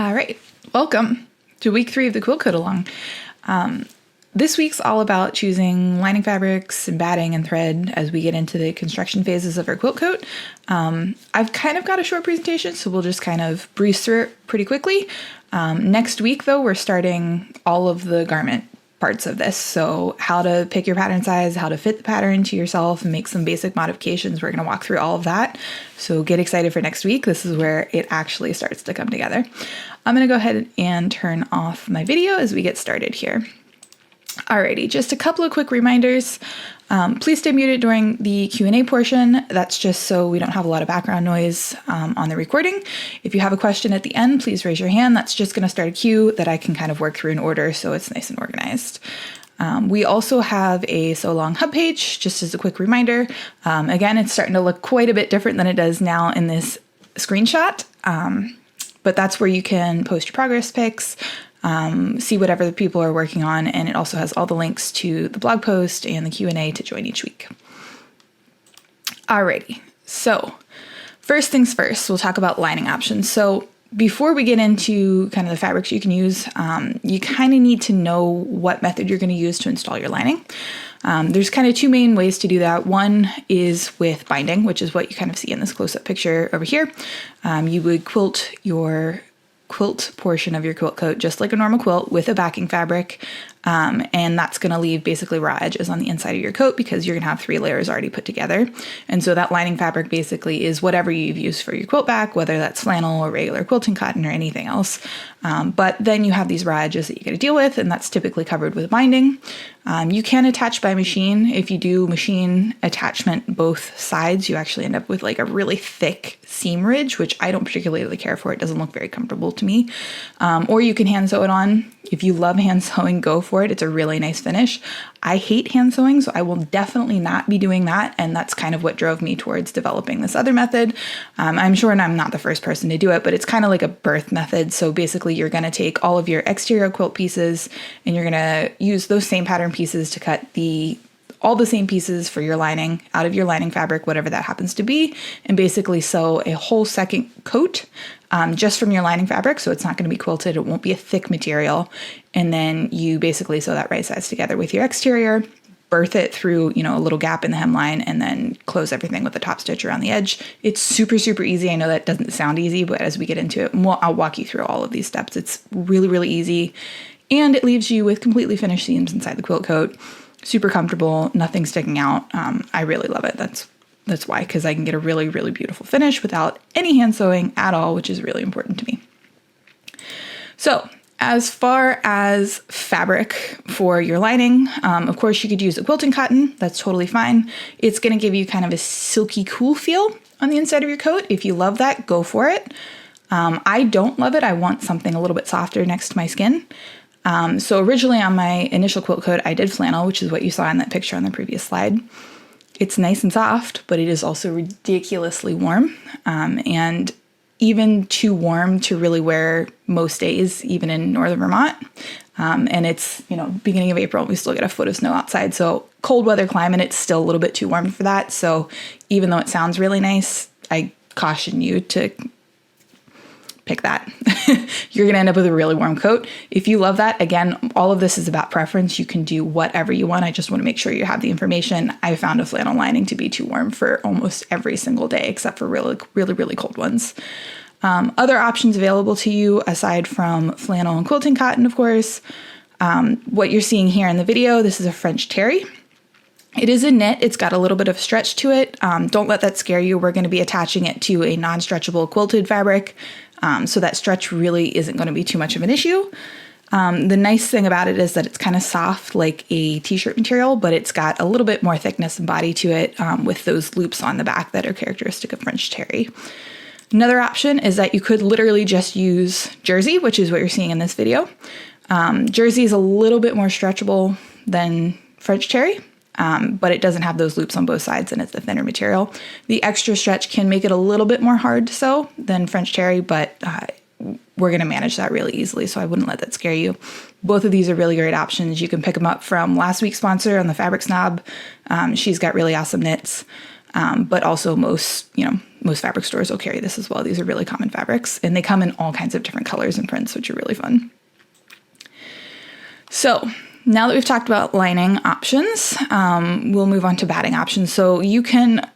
All right, welcome to week 3 of the quilt-along. This week's all about choosing lining fabrics and batting and thread as we get into the construction phases of our quilt coat. I've kind of got a short presentation, so we'll just kind of breeze through it pretty quickly. Next week, though, we're starting all of the garment parts of this. So how to pick your pattern size, how to fit the pattern to yourself and make some basic modifications. We're going to walk through all of that. So get excited for next week. This is where it actually starts to come together. I'm going to go ahead and turn off my video as we get started here. Alrighty, just a couple of quick reminders. Please stay muted during the Q&A portion. That's just so we don't have a lot of background noise on the recording. If you have a question at the end, please raise your hand. That's just going to start a queue that I can kind of work through in order so it's nice and organized. We also have a So Long hub page, just as a quick reminder. Again, it's starting to look quite a bit different than it does now in this screenshot, but that's where you can post your progress pics, see whatever the people are working on, and it also has all the links to the blog post and the Q&A to join each week. Alrighty, so first things first, we'll talk about lining options. So before we get into kind of the fabrics you can use, you kind of need to know what method you're going to use to install your lining. There's kind of two main ways to do that. One is with binding, which is what you kind of see in this close-up picture over here. You would quilt your quilt portion of your quilt coat just like a normal quilt with a backing fabric, and that's going to leave basically raw edges on the inside of your coat because you're going to have 3 layers already put together. And so that lining fabric basically is whatever you've used for your quilt back, whether that's flannel or regular quilting cotton or anything else. But then you have these raw edges that you got to deal with, and that's typically covered with binding. You can attach by machine. If you do machine attachment both sides, you actually end up with like a really thick seam ridge, which I don't particularly care for. It doesn't look very comfortable to me. Or you can hand sew it on. If you love hand sewing, go for it. It's a really nice finish. I hate hand sewing, so I will definitely not be doing that. And that's kind of what drove me towards developing this other method. I'm sure I'm not the first person to do it, but it's kind of like a birth method. So basically you're going to take all of your exterior quilt pieces and you're going to use those same pattern pieces to cut all the same pieces for your lining out of your lining fabric, whatever that happens to be, and basically sew a whole second coat just from your lining fabric. So it's not going to be quilted. It won't be a thick material. And then you basically sew that right sides together with your exterior, birth it through, a little gap in the hemline, and then close everything with a top stitch around the edge. It's super, super easy. I know that doesn't sound easy, but as we get into it, I'll walk you through all of these steps. It's really, really easy. And it leaves you with completely finished seams inside the quilt coat. Super comfortable, nothing sticking out. I really love it. That's why, because I can get a really, really beautiful finish without any hand sewing at all, which is really important to me. So as far as fabric for your lining, of course you could use a quilting cotton. That's totally fine. It's going to give you kind of a silky cool feel on the inside of your coat. If you love that, go for it. I don't love it. I want something a little bit softer next to my skin. So originally on my initial quilt coat, I did flannel, which is what you saw in that picture on the previous slide. It's nice and soft, but it is also ridiculously warm, and even too warm to really wear most days, even in northern Vermont. And it's, beginning of April, we still get a foot of snow outside. So cold weather climate, it's still a little bit too warm for that. So even though it sounds really nice, I caution you to pick that. You're going to end up with a really warm coat. If you love that, again, all of this is about preference. You can do whatever you want. I just want to make sure you have the information. I found a flannel lining to be too warm for almost every single day, except for really, really, really cold ones. Other options available to you aside from flannel and quilting cotton, of course. What you're seeing here in the video, this is a French terry. It is a knit. It's got a little bit of stretch to it. Don't let that scare you. We're going to be attaching it to a non-stretchable quilted fabric. So that stretch really isn't going to be too much of an issue. The nice thing about it is that it's kind of soft like a t-shirt material, but it's got a little bit more thickness and body to it with those loops on the back that are characteristic of French terry. Another option is that you could literally just use jersey, which is what you're seeing in this video. Jersey is a little bit more stretchable than French terry. But it doesn't have those loops on both sides and it's a thinner material. The extra stretch can make it a little bit more hard to sew than French terry, but we're going to manage that really easily, so I wouldn't let that scare you. Both of these are really great options. You can pick them up from last week's sponsor on the Fabric Snob. She's got really awesome knits. But also most fabric stores will carry this as well. These are really common fabrics, and they come in all kinds of different colors and prints, which are really fun. So now that we've talked about lining options, we'll move on to batting options. So you can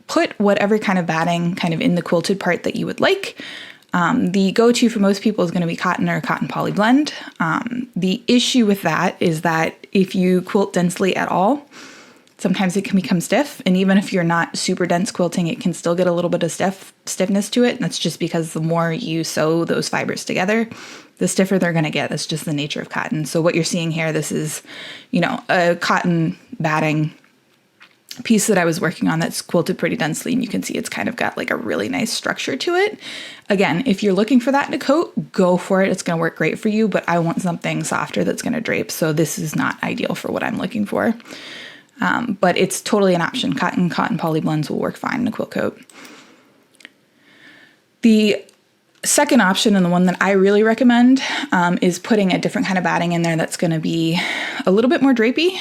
put whatever kind of batting kind of in the quilted part that you would like. The go-to for most people is going to be cotton or cotton poly blend. The issue with that is that if you quilt densely at all, sometimes it can become stiff. And even if you're not super dense quilting, it can still get a little bit of stiffness to it. And that's just because the more you sew those fibers together, the stiffer they're going to get. That's just the nature of cotton. So what you're seeing here, this is, a cotton batting piece that I was working on that's quilted pretty densely, and you can see it's kind of got like a really nice structure to it. Again, if you're looking for that in a coat, go for it. It's going to work great for you, but I want something softer that's going to drape. So this is not ideal for what I'm looking for. But it's totally an option. Cotton poly blends will work fine in a quilt coat. The second option, and the one that I really recommend, is putting a different kind of batting in there that's going to be a little bit more drapey.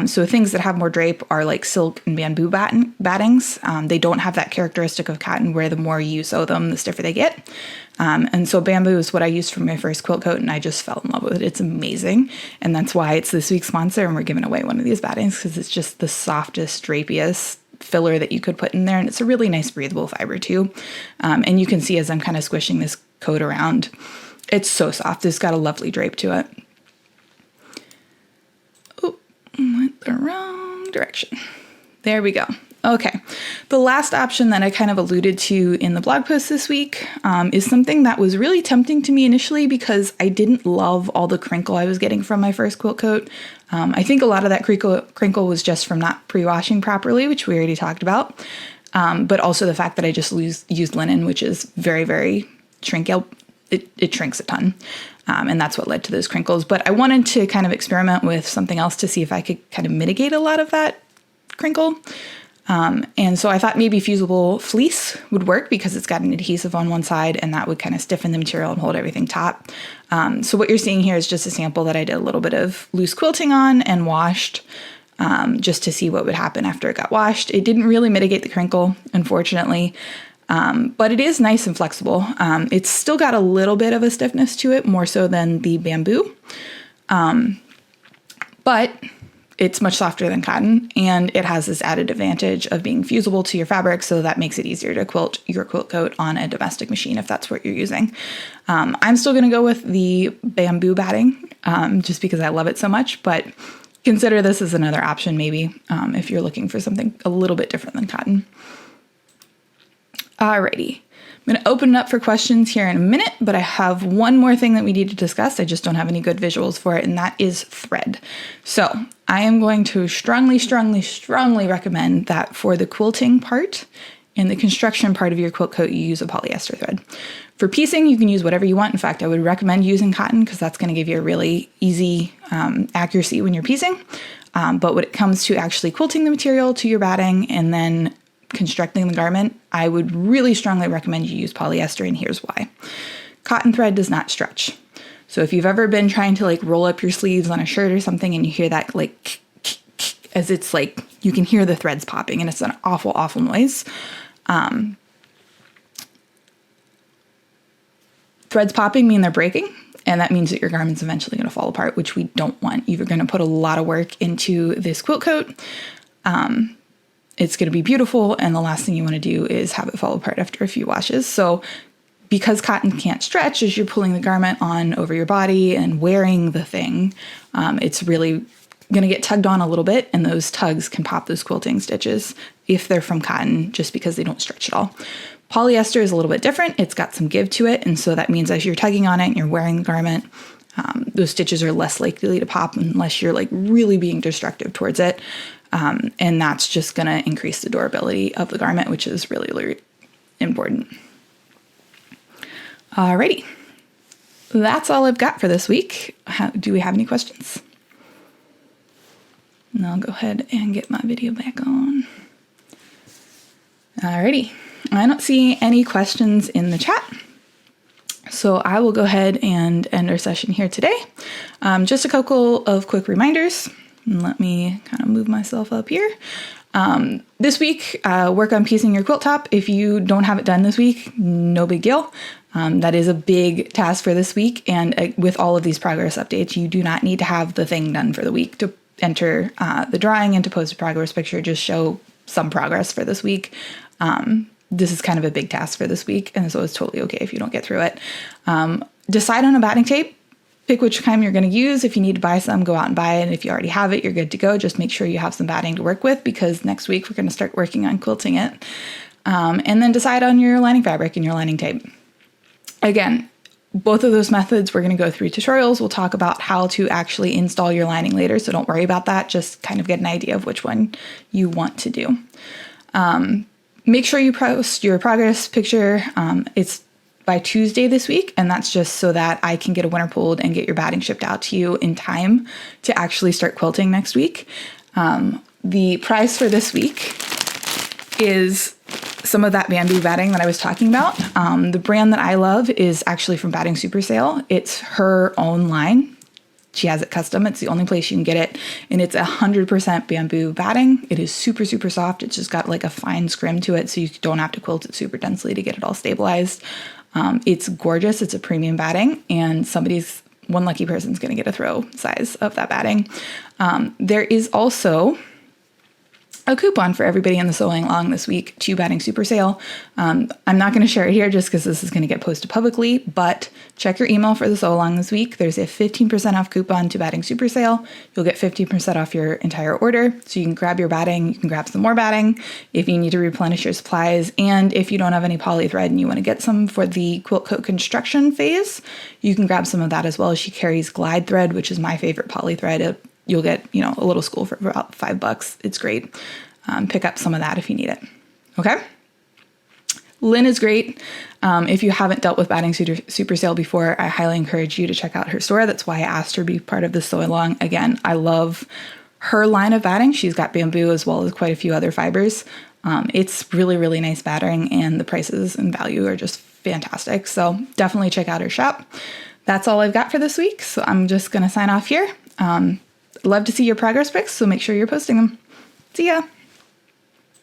So things that have more drape are like silk and bamboo battings. They don't have that characteristic of cotton where the more you sew them, the stiffer they get. And so bamboo is what I used for my first quilt coat, and I just fell in love with it. It's amazing. And that's why it's this week's sponsor, and we're giving away one of these battings because it's just the softest, drapiest filler that you could put in there, and it's a really nice breathable fiber too. And you can see as I'm kind of squishing this coat around, it's so soft. It's got a lovely drape to it. Oh, went the wrong direction. There we go. Okay, the last option that I kind of alluded to in the blog post this week is something that was really tempting to me initially because I didn't love all the crinkle I was getting from my first quilt coat. I think a lot of that crinkle was just from not pre-washing properly, which we already talked about, but also the fact that I just used linen, which is very, very shrinkable. It shrinks a ton, and that's what led to those crinkles. But I wanted to kind of experiment with something else to see if I could kind of mitigate a lot of that crinkle. And so I thought maybe fusible fleece would work because it's got an adhesive on one side, and that would kind of stiffen the material and hold everything taut. So what you're seeing here is just a sample that I did a little bit of loose quilting on and washed, just to see what would happen after it got washed. It didn't really mitigate the crinkle, unfortunately, but it is nice and flexible. It's still got a little bit of a stiffness to it, more so than the bamboo, but it's much softer than cotton, and it has this added advantage of being fusible to your fabric, so that makes it easier to quilt your quilt coat on a domestic machine if that's what you're using. I'm still going to go with the bamboo batting just because I love it so much, but consider this as another option maybe if you're looking for something a little bit different than cotton. Alrighty. I'm going to open it up for questions here in a minute, but I have one more thing that we need to discuss. I just don't have any good visuals for it, and that is thread. So I am going to strongly recommend that for the quilting part and the construction part of your quilt coat, you use a polyester thread. For piecing, you can use whatever you want. In fact, I would recommend using cotton because that's going to give you a really easy accuracy when you're piecing. But when it comes to actually quilting the material to your batting and then constructing the garment, I would really strongly recommend you use polyester, and here's why. Cotton thread does not stretch. So if you've ever been trying to like roll up your sleeves on a shirt or something and you hear that like as it's like you can hear the threads popping, and it's an awful noise. Threads popping mean they're breaking, and that means that your garment's eventually going to fall apart, which we don't want. You're going to put a lot of work into this quilt coat. It's going to be beautiful, and the last thing you want to do is have it fall apart after a few washes. So because cotton can't stretch as you're pulling the garment on over your body and wearing the thing, it's really going to get tugged on a little bit, and those tugs can pop those quilting stitches if they're from cotton just because they don't stretch at all. Polyester is a little bit different. It's got some give to it, and so that means as you're tugging on it and you're wearing the garment, those stitches are less likely to pop unless you're like really being destructive towards it. And that's just going to increase the durability of the garment, which is really, really important. Alrighty. That's all I've got for this week. Do we have any questions? And I'll go ahead and get my video back on. Alrighty. I don't see any questions in the chat, so I will go ahead and end our session here today. Just a couple of quick reminders. Let me kind of move myself up here. This week, work on piecing your quilt top. If you don't have it done this week, no big deal. That is a big task for this week. And with all of these progress updates, you do not need to have the thing done for the week to enter the drawing and to post a progress picture. Just show some progress for this week. This is kind of a big task for this week, and so it's totally okay if you don't get through it. Decide on a batting tape. Pick which kind you're going to use. If you need to buy some, go out and buy it. And if you already have it, you're good to go. Just make sure you have some batting to work with, because next week we're going to start working on quilting it. And then decide on your lining fabric and your lining tape. Again, both of those methods we're going to go through tutorials. We'll talk about how to actually install your lining later, so don't worry about that. Just kind of get an idea of which one you want to do. Make sure you post your progress picture. It's by Tuesday this week, and that's just so that I can get a winter pulled and get your batting shipped out to you in time to actually start quilting next week. The prize for this week is some of that bamboo batting that I was talking about. The brand that I love is actually from Batting Super Sale. It's her own line. She has it custom. It's the only place you can get it. And it's 100% bamboo batting. It is super, super soft. It's just got like a fine scrim to it, so you don't have to quilt it super densely to get it all stabilized. It's gorgeous. It's a premium batting, and one lucky person's going to get a throw size of that batting. There is also a coupon for everybody in the Sewing Along this week to Batting Super Sale. I'm not going to share it here just because this is going to get posted publicly, but check your email for the Sew Along this week. There's a 15% off coupon to Batting Super Sale. You'll get 15% off your entire order, so you can grab your batting, you can grab some more batting if you need to replenish your supplies, and if you don't have any poly thread and you want to get some for the quilt coat construction phase, you can grab some of that as well. She carries glide thread, which is my favorite poly thread. You'll get, a little spool for about $5. It's great. Pick up some of that if you need it. Okay. Lynn is great. If you haven't dealt with Batting Super Sale before, I highly encourage you to check out her store. That's why I asked her to be part of the Sew Along. Again, I love her line of batting. She's got bamboo as well as quite a few other fibers. It's really, really nice batting, and the prices and value are just fantastic. So definitely check out her shop. That's all I've got for this week. So I'm just going to sign off here. Love to see your progress pics, so make sure you're posting them. See ya.